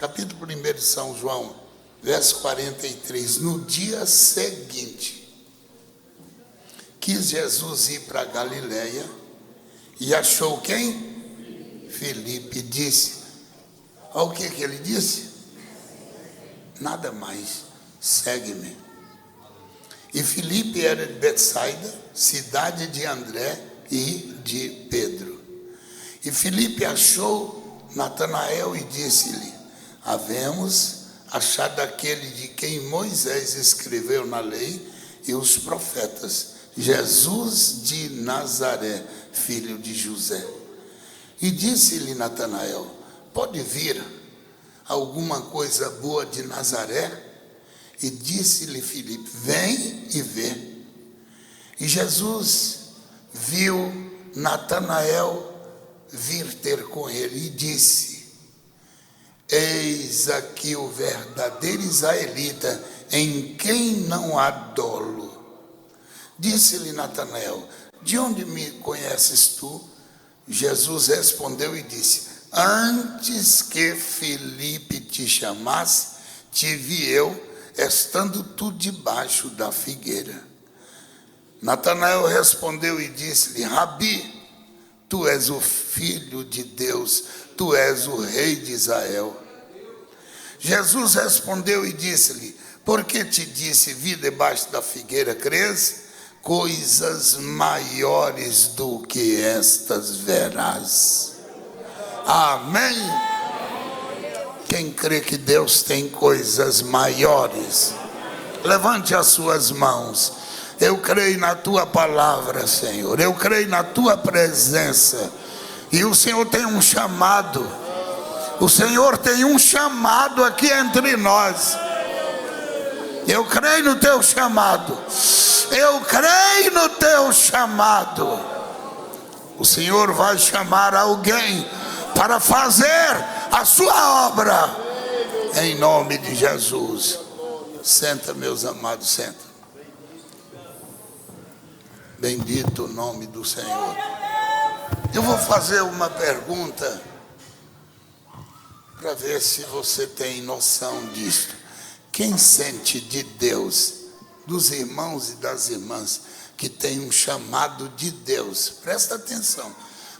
Capítulo 1 de São João, verso 43. No dia seguinte, quis Jesus ir para Galiléia e achou quem? Filipe. Disse, ao que ele disse? Nada mais, segue-me. E Filipe era de Betsaida, cidade de André e de Pedro. E Filipe achou Natanael e disse-lhe, havemos achado aquele de quem Moisés escreveu na lei e os profetas, Jesus de Nazaré, filho de José. E disse-lhe Natanael, pode vir alguma coisa boa de Nazaré? E disse-lhe Filipe, vem e vê. E Jesus viu Natanael vir ter com ele e disse, eis aqui o verdadeiro israelita, em quem não há dolo. Disse-lhe Natanael, de onde me conheces tu? Jesus respondeu e disse, antes que Filipe te chamasse, te vi eu, estando tu debaixo da figueira. Natanael respondeu e disse-lhe, Rabi, tu és o filho de Deus, tu és o rei de Israel. Jesus respondeu e disse-lhe, por que te disse, vi debaixo da figueira, crês? Coisas maiores do que estas verás. Amém? Quem crê que Deus tem coisas maiores, levante as suas mãos. Eu creio na tua palavra, Senhor. Eu creio na tua presença. E o Senhor tem um chamado. O Senhor tem um chamado aqui entre nós. Eu creio no teu chamado. Eu creio no teu chamado. O Senhor vai chamar alguém para fazer a sua obra. Em nome de Jesus. Senta, meus amados, senta. Bendito o nome do Senhor. Eu vou fazer uma pergunta para ver se você tem noção disso. Quem sente de Deus, dos irmãos e das irmãs, que tem um chamado de Deus? Presta atenção.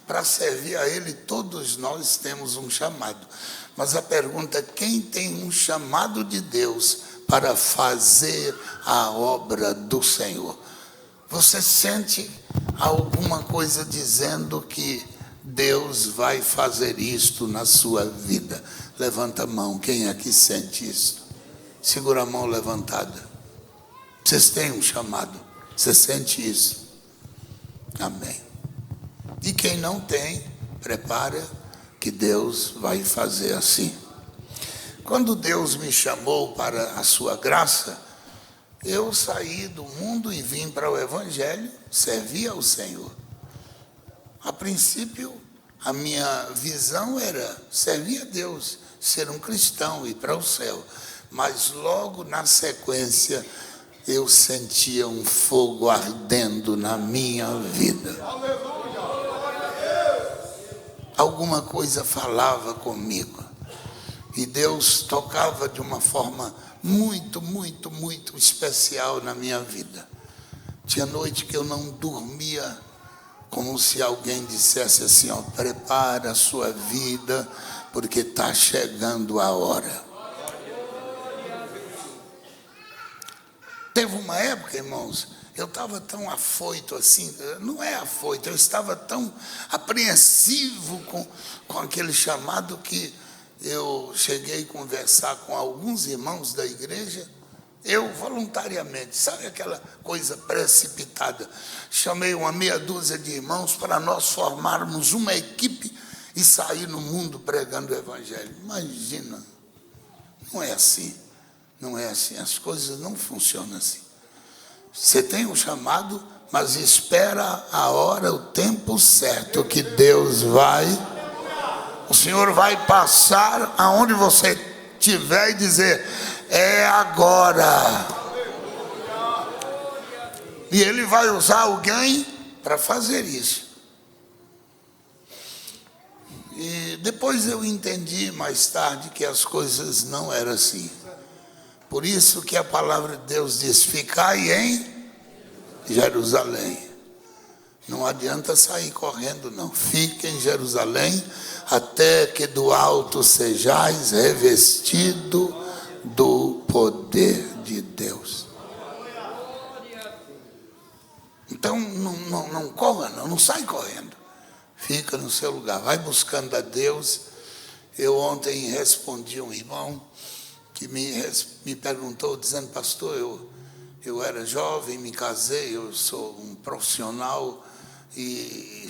Para servir a Ele, todos nós temos um chamado. Mas a pergunta é, quem tem um chamado de Deus para fazer a obra do Senhor? Você sente alguma coisa dizendo que Deus vai fazer isto na sua vida? Levanta a mão, quem aqui sente isso? Segura a mão levantada. Vocês têm um chamado, você sente isso? Amém. E quem não tem, prepara que Deus vai fazer assim. Quando Deus me chamou para a sua graça, eu saí do mundo e vim para o Evangelho, servir ao Senhor. A princípio, a minha visão era servir a Deus, ser um cristão, ir para o céu. Mas logo na sequência, eu sentia um fogo ardendo na minha vida. Alguma coisa falava comigo. E Deus tocava de uma forma muito, muito, muito especial na minha vida. Tinha noite que eu não dormia, como se alguém dissesse assim, ó, prepara a sua vida, porque está chegando a hora. Teve uma época, irmãos, eu estava tão afoito assim, não é afoito, eu estava tão apreensivo com aquele chamado que eu cheguei a conversar com alguns irmãos da igreja, eu voluntariamente, sabe aquela coisa precipitada, chamei uma meia dúzia de irmãos para nós formarmos uma equipe e sair no mundo pregando o Evangelho. Imagina, não é assim, não é assim, as coisas não funcionam assim. Você tem um chamado, mas espera a hora, o tempo certo que Deus vai... O Senhor vai passar aonde você estiver e dizer, é agora. E Ele vai usar alguém para fazer isso. E depois eu entendi mais tarde que as coisas não eram assim. Por isso que a palavra de Deus diz: ficai em Jerusalém. Não adianta sair correndo, não. Fique em Jerusalém até que do alto sejais revestido do poder de Deus. Então não corra, não sai correndo. Fica no seu lugar, vai buscando a Deus. Eu ontem respondi um irmão que me perguntou, dizendo: pastor, eu era jovem, me casei, eu sou um profissional e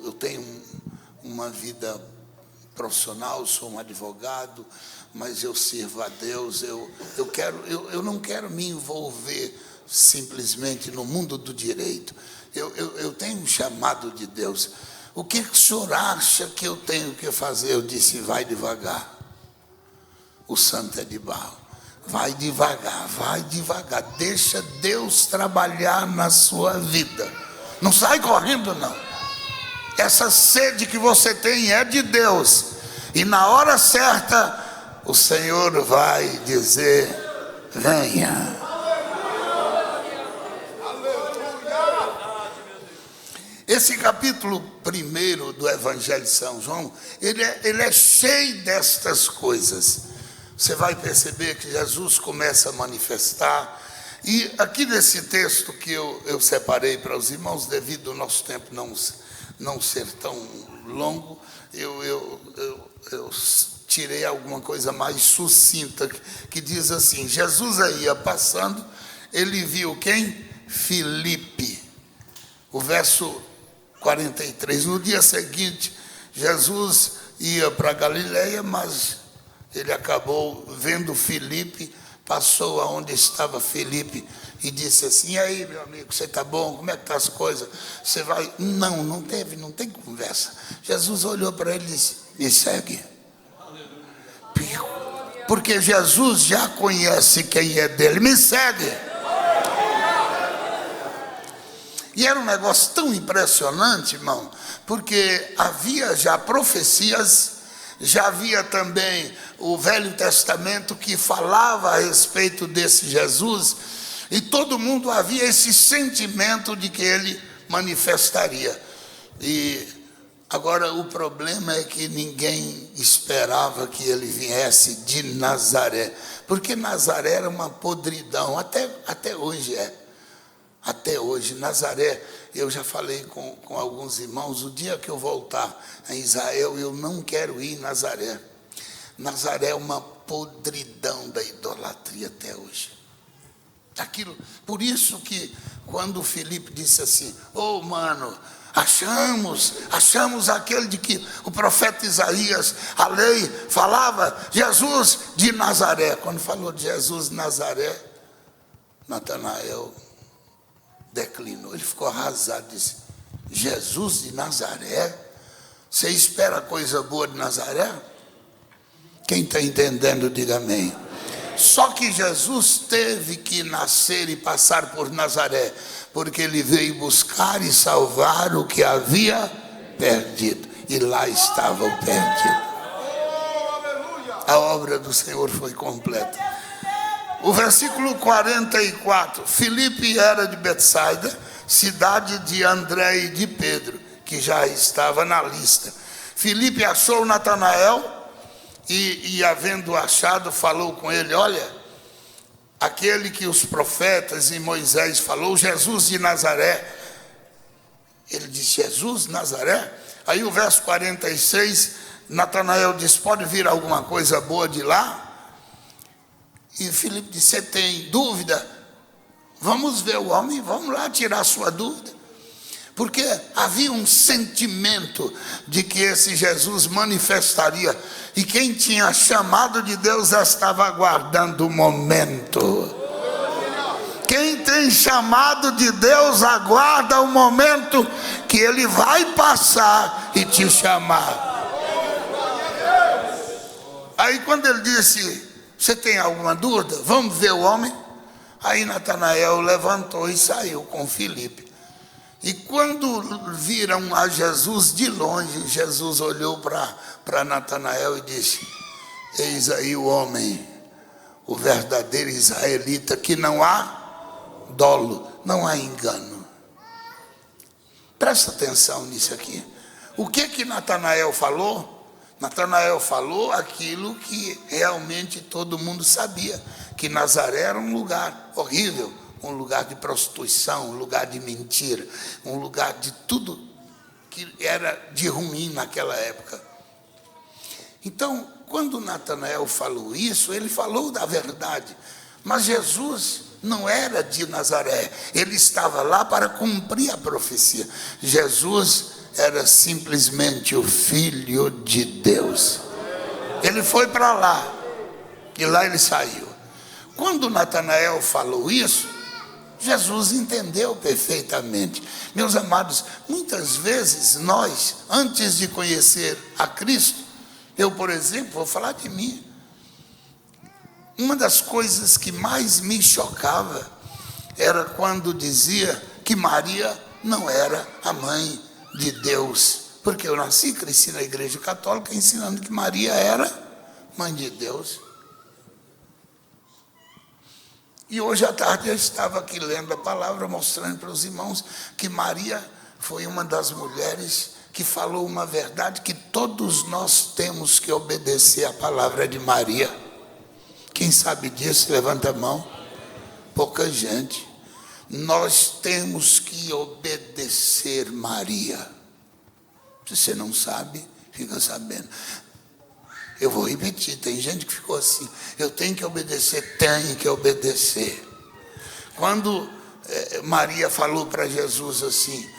eu tenho uma vida profissional, sou um advogado, mas eu sirvo a Deus. Eu não quero me envolver simplesmente no mundo do direito. Eu tenho um chamado de Deus. O que o senhor acha que eu tenho que fazer? Eu disse: vai devagar. O santo é de barro. Vai devagar, deixa Deus trabalhar na sua vida. Não sai correndo, não. Essa sede que você tem é de Deus. E na hora certa, o Senhor vai dizer: venha. Esse capítulo 1 do Evangelho de São João, ele é cheio destas coisas. Você vai perceber que Jesus começa a manifestar. E aqui nesse texto que eu separei para os irmãos, devido ao nosso tempo não ser tão longo, eu tirei alguma coisa mais sucinta, que diz assim: Jesus ia passando, ele viu quem? Filipe. O verso 43, no dia seguinte, Jesus ia para Galileia, mas ele acabou vendo Filipe, passou aonde estava Filipe e disse assim: e aí, meu amigo, você está bom? Como é que estão as coisas? Você vai? Não tem conversa. Jesus olhou para ele e disse: me segue. Porque Jesus já conhece quem é dele. Me segue. E era um negócio tão impressionante, irmão, porque havia já profecias, já havia também o Velho Testamento que falava a respeito desse Jesus, e todo mundo havia esse sentimento de que ele manifestaria. E agora o problema é que ninguém esperava que ele viesse de Nazaré, porque Nazaré era uma podridão, até hoje é. Até hoje, Nazaré, eu já falei com alguns irmãos, o dia que eu voltar a Israel, eu não quero ir em Nazaré. Nazaré é uma podridão da idolatria até hoje. Por isso que quando Filipe disse assim: ô mano, achamos aquele de que o profeta Isaías, a lei, falava, Jesus de Nazaré. Quando falou de Jesus de Nazaré, Natanael declinou, ele ficou arrasado, disse: Jesus de Nazaré? Você espera coisa boa de Nazaré? Quem está entendendo, diga amém. Só que Jesus teve que nascer e passar por Nazaré, porque ele veio buscar e salvar o que havia perdido, e lá estava o perdido. A obra do Senhor foi completa. O versículo 44, Filipe era de Betsaida, cidade de André e de Pedro, que já estava na lista. Filipe achou Natanael e havendo achado, falou com ele: olha, aquele que os profetas e Moisés falou, Jesus de Nazaré. Ele disse: Jesus de Nazaré? Aí o verso 46, Natanael disse: pode vir alguma coisa boa de lá? E Filipe disse: você tem dúvida? Vamos ver o homem, vamos lá tirar a sua dúvida. Porque havia um sentimento de que esse Jesus manifestaria, e quem tinha chamado de Deus estava aguardando o momento. Quem tem chamado de Deus aguarda o momento que ele vai passar e te chamar. Aí quando ele disse: você tem alguma dúvida? Vamos ver o homem? Aí Natanael levantou e saiu com Filipe. E quando viram a Jesus de longe, Jesus olhou para Natanael e disse: eis aí o homem, o verdadeiro israelita, que não há dolo, não há engano. Presta atenção nisso aqui. O que Natanael falou? Natanael falou aquilo que realmente todo mundo sabia, que Nazaré era um lugar horrível, um lugar de prostituição, um lugar de mentira, um lugar de tudo que era de ruim naquela época. Então, quando Natanael falou isso, ele falou da verdade. Mas Jesus não era de Nazaré, ele estava lá para cumprir a profecia. Jesus era simplesmente o Filho de Deus. Ele foi para lá, e lá ele saiu. Quando Natanael falou isso, Jesus entendeu perfeitamente. Meus amados, muitas vezes nós, antes de conhecer a Cristo, eu, por exemplo, vou falar de mim. Uma das coisas que mais me chocava era quando dizia que Maria não era a mãe de Deus, porque eu nasci e cresci na igreja católica ensinando que Maria era mãe de Deus. E hoje à tarde eu estava aqui lendo a palavra, mostrando para os irmãos que Maria foi uma das mulheres que falou uma verdade, que todos nós temos que obedecer a palavra de Maria. Quem sabe disso, levanta a mão. Pouca gente. Nós temos que obedecer Maria. Se você não sabe, fica sabendo. Eu vou repetir, tem gente que ficou assim: eu tenho que obedecer, tenho que obedecer. Quando Maria falou para Jesus assim: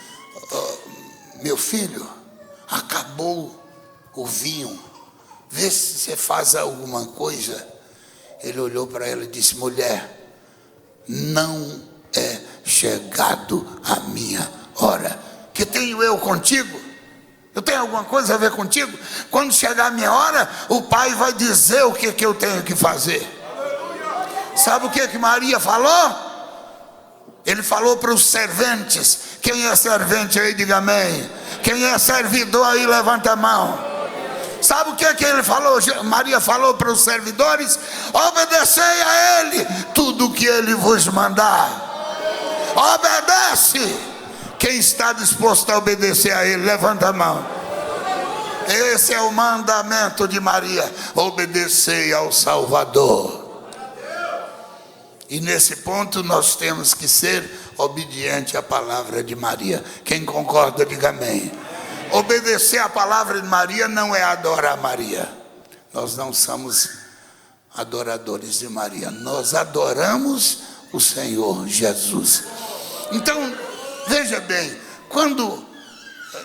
meu filho, acabou o vinho, vê se você faz alguma coisa. Ele olhou para ela e disse: mulher, não é chegado a minha hora. Que tenho eu contigo? Eu tenho alguma coisa a ver contigo? Quando chegar a minha hora, o Pai vai dizer o que eu tenho que fazer. Sabe o que Maria falou? Ele falou para os serventes. Quem é servente aí, diga amém. Quem é servidor aí, levanta a mão. Sabe o que ele falou? Maria falou para os servidores: obedecei a Ele tudo o que Ele vos mandar. Obedece. Quem está disposto a obedecer a Ele, levanta a mão. Esse é o mandamento de Maria: obedecei ao Salvador. E nesse ponto nós temos que ser obediente à palavra de Maria. Quem concorda, diga amém. Obedecer à palavra de Maria não é adorar Maria. Nós não somos adoradores de Maria, nós adoramos o Senhor Jesus. Então, veja bem, quando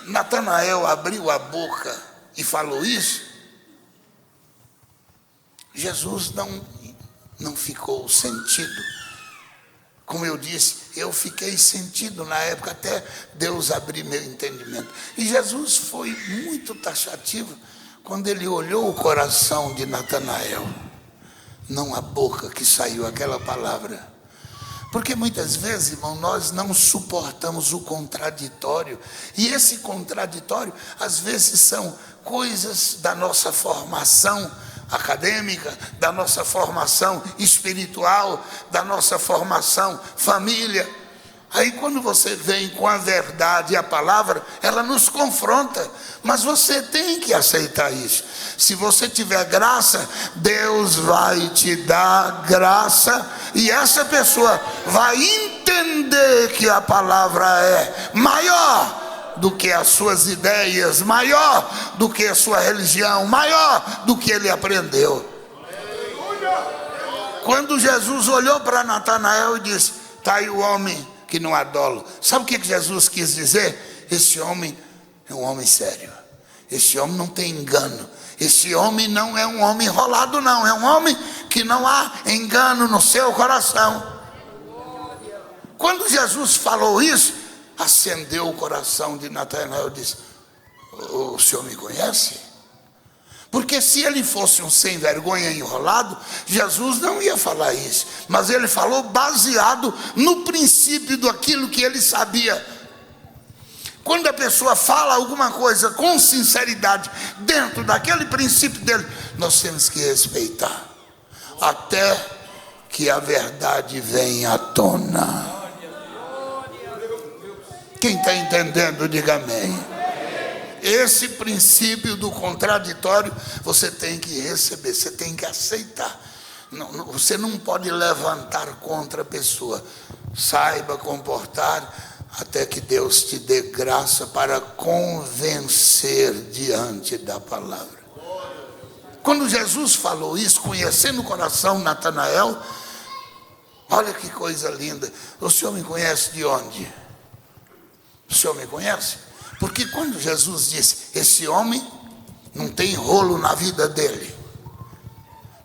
Natanael abriu a boca e falou isso, Jesus não ficou sentido. Como eu disse, eu fiquei sentido na época, até Deus abrir meu entendimento. E Jesus foi muito taxativo quando ele olhou o coração de Natanael, não a boca que saiu aquela palavra. Porque muitas vezes, irmão, nós não suportamos o contraditório. E esse contraditório, às vezes, são coisas da nossa formação acadêmica, da nossa formação espiritual, da nossa formação família. Aí quando você vem com a verdade e a palavra, ela nos confronta, mas você tem que aceitar isso. Se você tiver graça, Deus vai te dar graça, e essa pessoa vai entender que a palavra é maior do que as suas ideias, maior do que a sua religião, maior do que ele aprendeu. Quando Jesus olhou para Natanael e disse: está aí o homem que não há dolo. Sabe o que Jesus quis dizer? Esse homem é um homem sério, esse homem não tem engano, esse homem não é um homem enrolado, não, é um homem que não há engano no seu coração. Quando Jesus falou isso, acendeu o coração de Natanael e disse: o senhor me conhece? Porque se ele fosse um sem vergonha enrolado, Jesus não ia falar isso. Mas ele falou baseado no princípio daquilo que ele sabia. Quando a pessoa fala alguma coisa com sinceridade, dentro daquele princípio dele, nós temos que respeitar, até que a verdade venha à tona. Quem está entendendo, diga amém. Esse princípio do contraditório, você tem que receber, você tem que aceitar. Você não pode levantar contra a pessoa. Saiba comportar até que Deus te dê graça para convencer diante da palavra. Quando Jesus falou isso, conhecendo o coração de Natanael, olha que coisa linda. O senhor me conhece de onde? O senhor me conhece? Porque quando Jesus disse, esse homem não tem rolo na vida dele.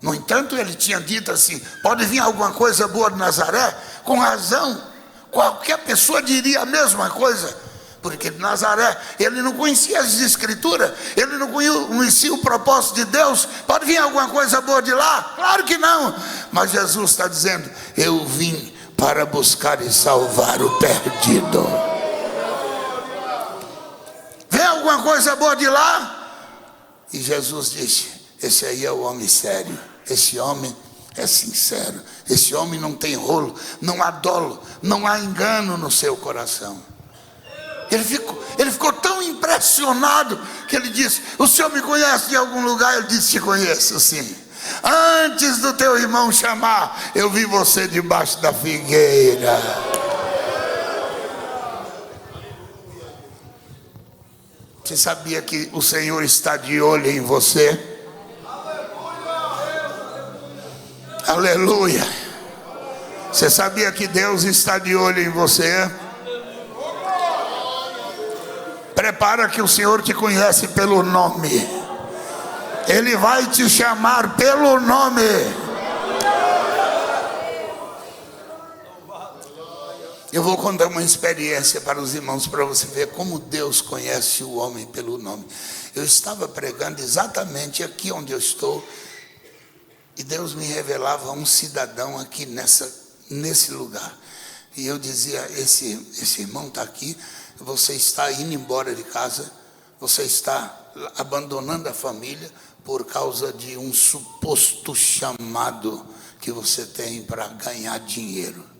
No entanto, ele tinha dito assim, pode vir alguma coisa boa de Nazaré? Com razão, qualquer pessoa diria a mesma coisa. Porque de Nazaré, ele não conhecia as escrituras, ele não conhecia o propósito de Deus. Pode vir alguma coisa boa de lá? Claro que não. Mas Jesus está dizendo, eu vim para buscar e salvar o perdido. Vem alguma coisa boa de lá? E Jesus disse, esse aí é o homem sério, esse homem é sincero, esse homem não tem rolo, não há dolo, não há engano no seu coração. Ele ficou tão impressionado que ele disse, o senhor me conhece de algum lugar? Ele disse, te conheço sim. Antes do teu irmão chamar, eu vi você debaixo da figueira. Você sabia que o Senhor está de olho em você? Aleluia. Você sabia que Deus está de olho em você? Prepara que o Senhor te conhece pelo nome. Ele vai te chamar pelo nome. Eu vou contar uma experiência para os irmãos, para você ver como Deus conhece o homem pelo nome. Eu estava pregando exatamente aqui onde eu estou, e Deus me revelava um cidadão aqui nesse lugar. E eu dizia, esse irmão está aqui, você está indo embora de casa, você está abandonando a família por causa de um suposto chamado que você tem para ganhar dinheiro.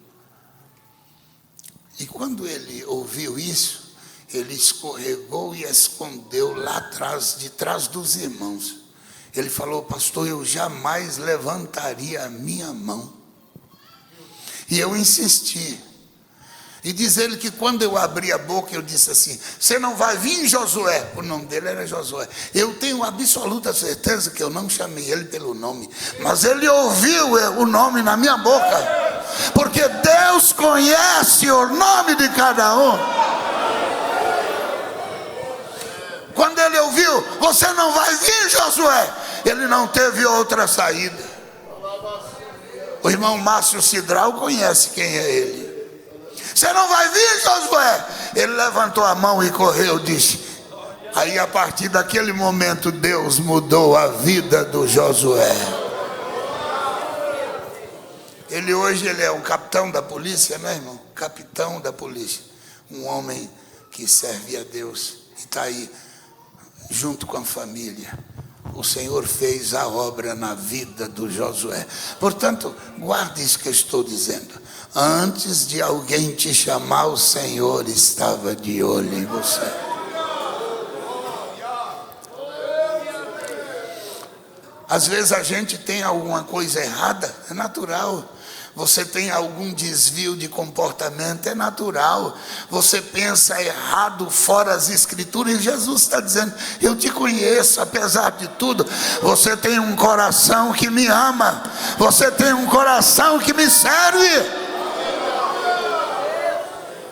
E quando ele ouviu isso, ele escorregou e escondeu lá atrás, de trás dos irmãos. Ele falou, pastor, eu jamais levantaria a minha mão. E eu insisti. E diz ele que quando eu abri a boca, eu disse assim, você não vai vir, Josué? O nome dele era Josué. Eu tenho absoluta certeza que eu não chamei ele pelo nome, mas ele ouviu o nome na minha boca, porque Deus conhece o nome de cada um. Quando ele ouviu, você não vai vir, Josué, ele não teve outra saída. O irmão Márcio Cidral conhece quem é ele. Você não vai vir, Josué? Ele levantou a mão e correu, disse. Aí a partir daquele momento Deus mudou a vida do Josué. Hoje ele é um capitão da polícia, né, irmão? Capitão da polícia. Um homem que serve a Deus e está aí junto com a família. O Senhor fez a obra na vida do Josué. Portanto, guarde isso que eu estou dizendo. Antes de alguém te chamar, o Senhor estava de olho em você. Às vezes a gente tem alguma coisa errada, é natural. Você tem algum desvio de comportamento, é natural. Você pensa errado fora as escrituras, e Jesus está dizendo, eu te conheço, apesar de tudo, você tem um coração que me ama, você tem um coração que me serve.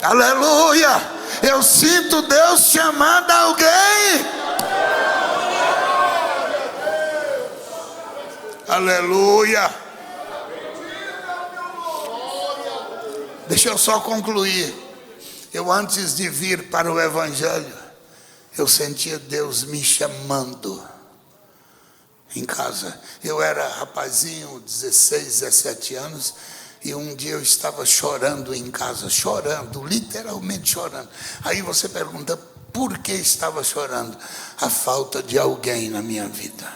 Aleluia, eu sinto Deus chamando alguém. Aleluia. Deixa eu só concluir. Eu antes de vir para o Evangelho, eu sentia Deus me chamando em casa. Eu era rapazinho, 16, 17 anos, E um dia eu estava chorando em casa, chorando, literalmente chorando. Aí você pergunta, por que estava chorando? A falta de alguém na minha vida.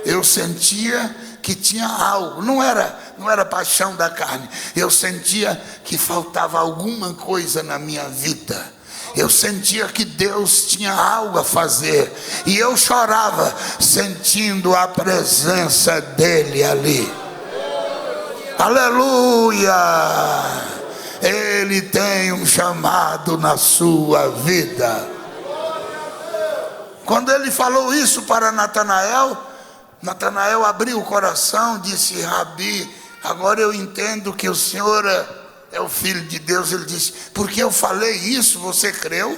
Eu sentia que tinha algo, não era paixão da carne. Eu sentia que faltava alguma coisa na minha vida. Eu sentia que Deus tinha algo a fazer. E eu chorava, sentindo a presença dele ali. Aleluia! Ele tem um chamado na sua vida. Quando ele falou isso para Natanael, Natanael abriu o coração, disse: Rabi, agora eu entendo que o Senhor é o Filho de Deus. Ele disse: porque eu falei isso, você creu?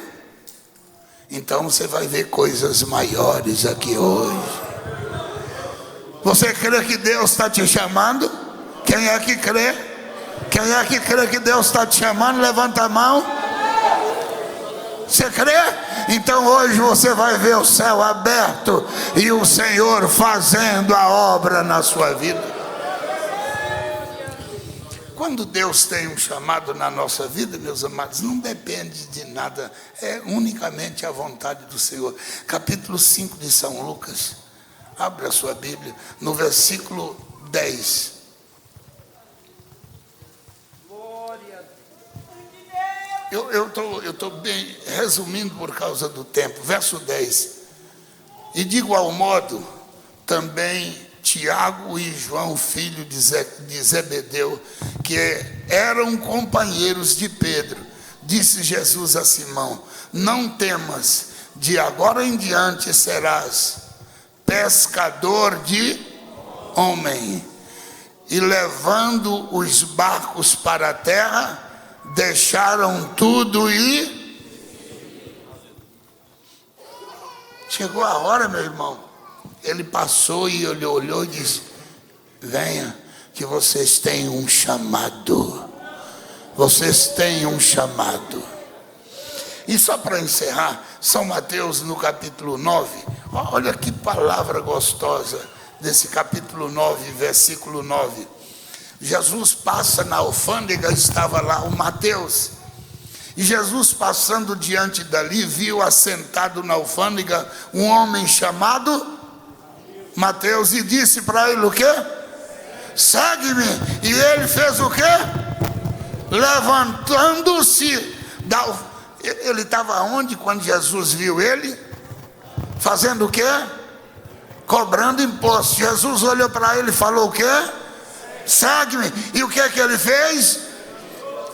Então você vai ver coisas maiores aqui hoje. Você crê que Deus está te chamando? Quem é que crê? Quem é que crê que Deus está te chamando? Levanta a mão. Você crê? Então hoje você vai ver o céu aberto e o Senhor fazendo a obra na sua vida. Quando Deus tem um chamado na nossa vida, meus amados, não depende de nada, é unicamente a vontade do Senhor. Capítulo 5 de São Lucas, abra a sua Bíblia, no versículo 10. Eu estou bem resumindo por causa do tempo. Verso 10. E de igual modo, também Tiago e João, filho de Zebedeu, que eram companheiros de Pedro, disse Jesus a Simão: não temas, de agora em diante serás pescador de homem. E levando os barcos para a terra, deixaram tudo e chegou a hora, meu irmão. Ele passou e ele olhou e disse: venha, que vocês têm um chamado. Vocês têm um chamado. E só para encerrar, São Mateus no capítulo 9, olha que palavra gostosa desse capítulo 9, versículo 9. Jesus passa na alfândega, estava lá o Mateus. E Jesus, passando diante dali, viu assentado na alfândega um homem chamado Mateus e disse para ele o quê? Segue-me. E ele fez o quê? Levantando-se ele estava onde quando Jesus viu ele? Fazendo o quê? Cobrando imposto. Jesus olhou para ele e falou o quê? Segue-me. E o que é que ele fez?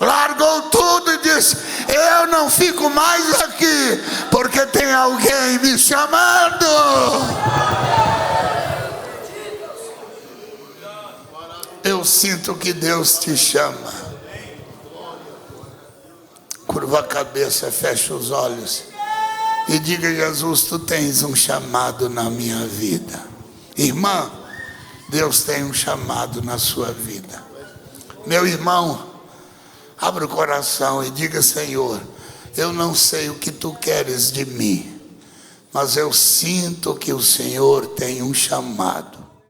Largou tudo e disse: eu não fico mais aqui, porque tem alguém me chamando. Eu sinto que Deus te chama. Curva a cabeça, fecha os olhos e diga: Jesus, tu tens um chamado na minha vida. Irmã, Deus tem um chamado na sua vida. Meu irmão, abra o coração e diga: Senhor, eu não sei o que tu queres de mim, mas eu sinto que o Senhor tem um chamado.